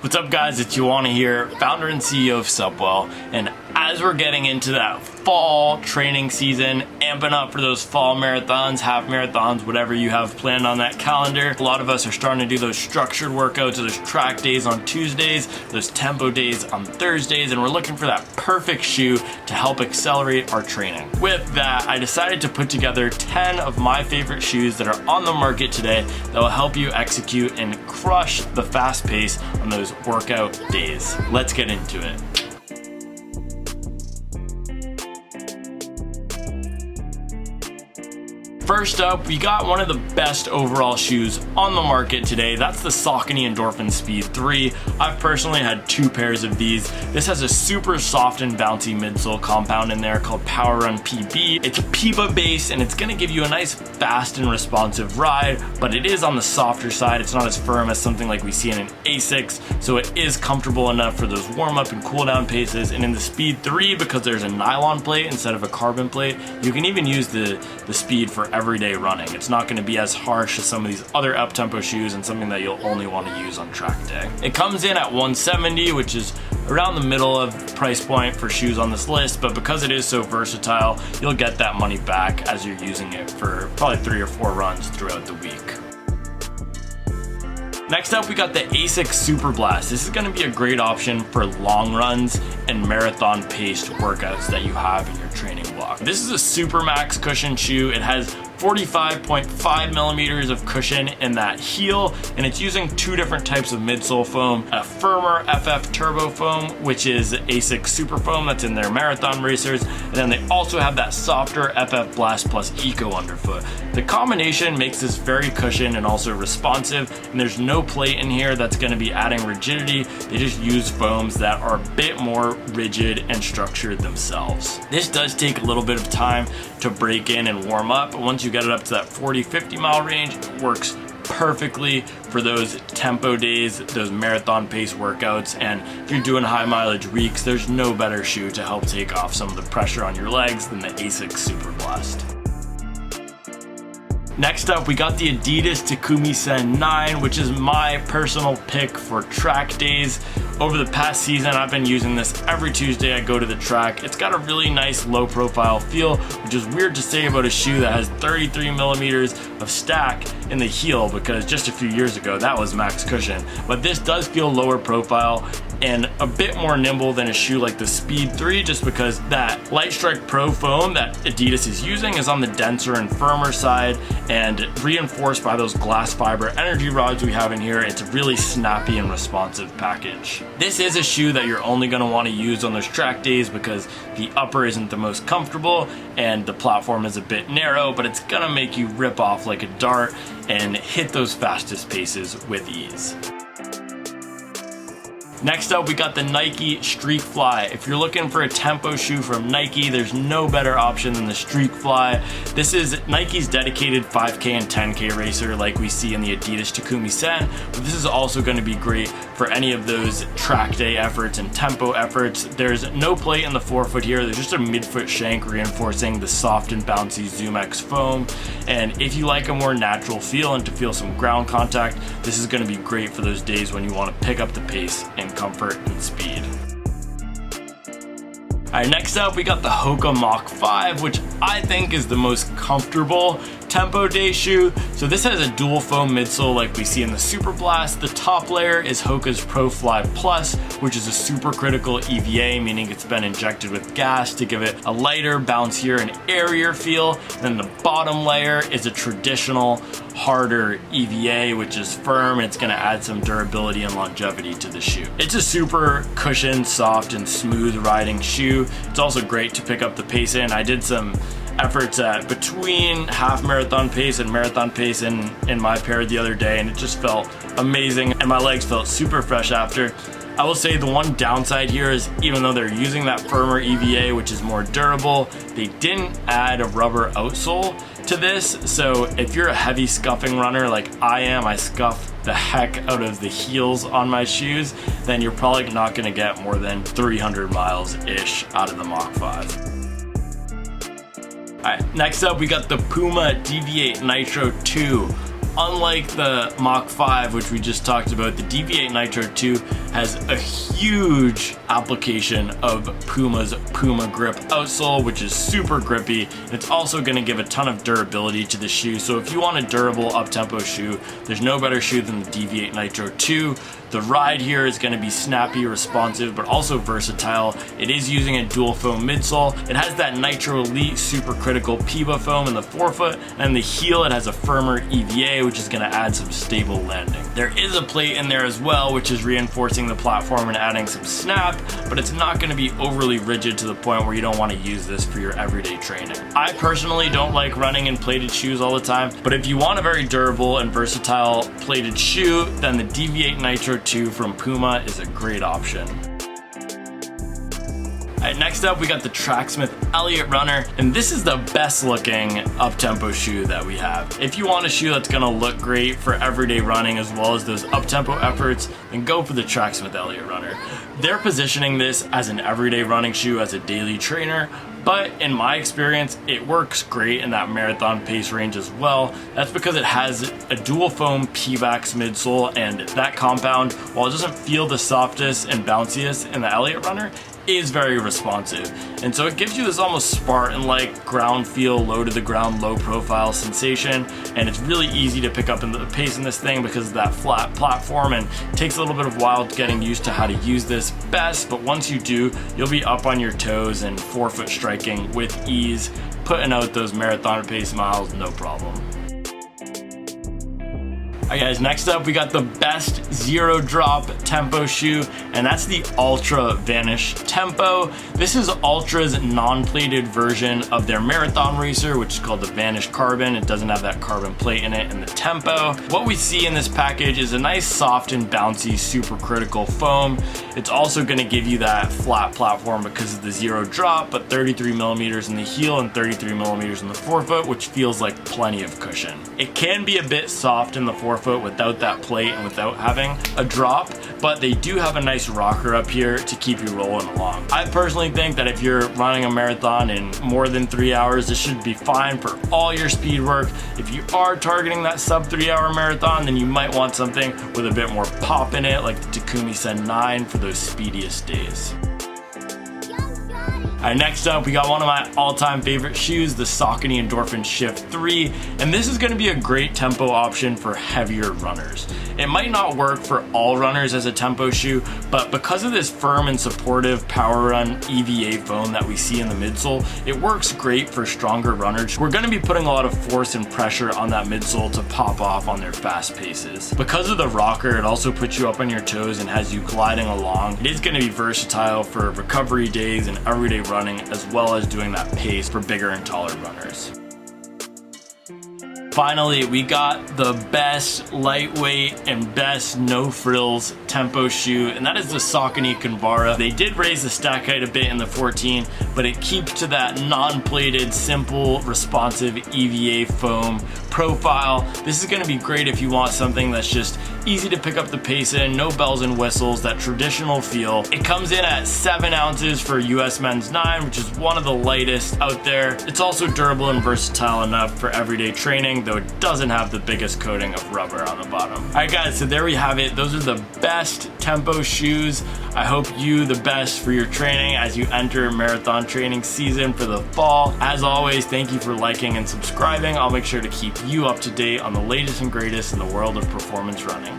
What's up guys, it's Yuana here, founder and CEO of Supwell, and as we're getting into that fall training season, amping up for those fall marathons, half marathons, whatever you have planned on that calendar, a lot of us are starting to do those structured workouts, those track days on Tuesdays, those tempo days on Thursdays, and we're looking for that perfect shoe to help accelerate our training. With that, I decided to put together 10 of my favorite shoes that are on the market today that will help you execute and crush the fast pace on those workout days. Let's get into it. First up, we got one of the best overall shoes on the market today. That's the Saucony Endorphin Speed 3. I've personally had 2 pairs of these. This has a super soft and bouncy midsole compound in there called Power Run PB. It's a Puma base and it's gonna give you a nice fast and responsive ride, but it is on the softer side. It's not as firm as something like we see in an Asics, so it is comfortable enough for those warm up and cool down paces. And in the Speed 3, because there's a nylon plate instead of a carbon plate, you can even use the Speed for everyday running. It's not going to be as harsh as some of these other Uptempo shoes and something that you'll only want to use on track day. It comes in at $170, which is around the middle of price point for shoes on this list, but because it is so versatile, you'll get that money back as you're using it for probably 3 or 4 runs throughout the week. Next up, we got the Asics Superblast. This is gonna be a great option for long runs and marathon paced workouts that you have in your training block. This is a super max cushion shoe. It has 45.5 millimeters of cushion in that heel, and it's using 2 different types of midsole foam, a firmer FF Turbo foam, which is Asics Super Foam that's in their marathon racers, and then they also have that softer FF Blast Plus Eco underfoot. The combination makes this very cushioned and also responsive, and there's no plate in here that's gonna be adding rigidity. They just use foams that are a bit more rigid and structured themselves. This does take a little bit of time to break in and warm up, but once you get it up to that 40-50 mile range, it works perfectly for those tempo days, those marathon pace workouts. And if you're doing high mileage weeks, there's no better shoe to help take off some of the pressure on your legs than the Asics Superblast. Next up, we got the Adidas Takumi Sen 9, which is my personal pick for track days. Over the past season, I've been using this every Tuesday I go to the track. It's got a really nice low profile feel, which is weird to say about a shoe that has 33 millimeters of stack in the heel, because just a few years ago, that was max cushion. But this does feel lower profile and a bit more nimble than a shoe like the Speed 3, just because that Light Strike Pro foam that Adidas is using is on the denser and firmer side, and reinforced by those glass fiber energy rods we have in here. It's a really snappy and responsive package. This is a shoe that you're only going to want to use on those track days because the upper isn't the most comfortable and the platform is a bit narrow, but it's going to make you rip off like a dart and hit those fastest paces with ease. Next up, we got the Nike Streafkly. If you're looking for a tempo shoe from Nike, there's no better option than the Streafkly. This is Nike's dedicated 5K and 10K racer like we see in the Adidas Takumi Sen, but this is also going to be great for any of those track day efforts and tempo efforts. There's no plate in the forefoot here. There's just a midfoot shank reinforcing the soft and bouncy Zoom X foam. And if you like a more natural feel and to feel some ground contact, this is going to be great for those days when you want to pick up the pace and comfort and speed. Alright, next up we got the Hoka Mach 5, which I think is the most comfortable tempo day shoe. So this has a dual foam midsole like we see in the Superblast. The top layer is Hoka's Pro Fly Plus, which is a supercritical EVA, meaning it's been injected with gas to give it a lighter, bouncier, and airier feel. Then the bottom layer is a traditional, harder EVA, which is firm, and it's going to add some durability and longevity to the shoe. It's a super cushioned, soft, and smooth riding shoe. It's also great to pick up the pace in. I did some efforts at between half marathon pace and marathon pace in my pair the other day, and it just felt amazing and my legs felt super fresh after. I will say the one downside here is, even though they're using that firmer EVA, which is more durable, they didn't add a rubber outsole to this. So if you're a heavy scuffing runner like I am, I scuff the heck out of the heels on my shoes, then you're probably not going to get more than 300 miles ish out of the Mach 5. Alright, next up we got the Puma Deviate Nitro 2. Unlike the Mach 5, which we just talked about, the Deviate Nitro 2 has a huge application of Puma's Puma grip outsole, which is super grippy, and it's also going to give a ton of durability to the shoe. So if you want a durable up-tempo shoe, there's no better shoe than the Deviate Nitro 2. The ride here is going to be snappy, responsive, but also versatile. It is using a dual foam midsole. It has that Nitro Elite supercritical Puma foam in the forefoot, and the heel it has a firmer EVA, which is going to add some stable landing. There is a plate in there as well, which is reinforcing the platform and adding some snap, but it's not going to be overly rigid to the point where you don't want to use this for your everyday training. I personally don't like running in plated shoes all the time, but if you want a very durable and versatile plated shoe, then the Deviate Nitro 2 from Puma is a great option. Alright, next up we got the Tracksmith Eliot runner, and this is the best looking up-tempo shoe that we have. If you want a shoe that's gonna look great for everyday running as well as those up-tempo efforts, then go for the Tracksmith Eliot runner. They're positioning this as an everyday running shoe, as a daily trainer, but in my experience, it works great in that marathon pace range as well. That's because it has a dual foam P-Vax midsole, and that compound, while it doesn't feel the softest and bounciest in the Eliot runner, is very responsive. And so it gives you this almost Spartan-like ground feel, low to the ground, low profile sensation, and it's really easy to pick up in the pace in this thing because of that flat platform, and it takes a little bit of while getting used to how to use this best, but once you do, you'll be up on your toes and forefoot striking with ease, putting out those marathon pace miles, no problem. Alright guys, next up we got the best zero drop tempo shoe, and that's the Altra Vanish Tempo. This is Altra's non-plated version of their marathon racer, which is called the Vanish Carbon. It doesn't have that carbon plate in it in the Tempo. What we see in this package is a nice soft and bouncy supercritical foam. It's also going to give you that flat platform because of the zero drop, but 33 millimeters in the heel and 33 millimeters in the forefoot, which feels like plenty of cushion. It can be a bit soft in the forefoot without that plate and without having a drop, but they do have a nice rocker up here to keep you rolling along. I personally think that if you're running a marathon in more than 3 hours, this should be fine for all your speed work. If you are targeting that sub 3 hour marathon, then you might want something with a bit more pop in it, like the Takumi Sen 9 for those speediest days. Alright, next up we got one of my all-time favorite shoes, the Saucony Endorphin Shift 3, and this is going to be a great tempo option for heavier runners. It might not work for all runners as a tempo shoe, but because of this firm and supportive Power Run EVA foam that we see in the midsole, it works great for stronger runners. We're going to be putting a lot of force and pressure on that midsole to pop off on their fast paces. Because of the rocker, it also puts you up on your toes and has you gliding along. It is going to be versatile for recovery days and everyday running, as well as doing that pace for bigger and taller runners. Finally, we got the best lightweight and best no-frills tempo shoe, and that is the Saucony Kinvara. They did raise the stack height a bit in the 14, but it keeps to that non-plated, simple, responsive EVA foam profile. This is going to be great if you want something that's just easy to pick up the pace in, no bells and whistles, that traditional feel. It comes in at 7 ounces for US Men's 9, which is one of the lightest out there. It's also durable and versatile enough for everyday training, though it doesn't have the biggest coating of rubber on the bottom. Alright guys, so there we have it. Those are the best tempo shoes. I hope you the best for your training as you enter marathon training season for the fall. As always, thank you for liking and subscribing. I'll make sure to keep you up to date on the latest and greatest in the world of performance running.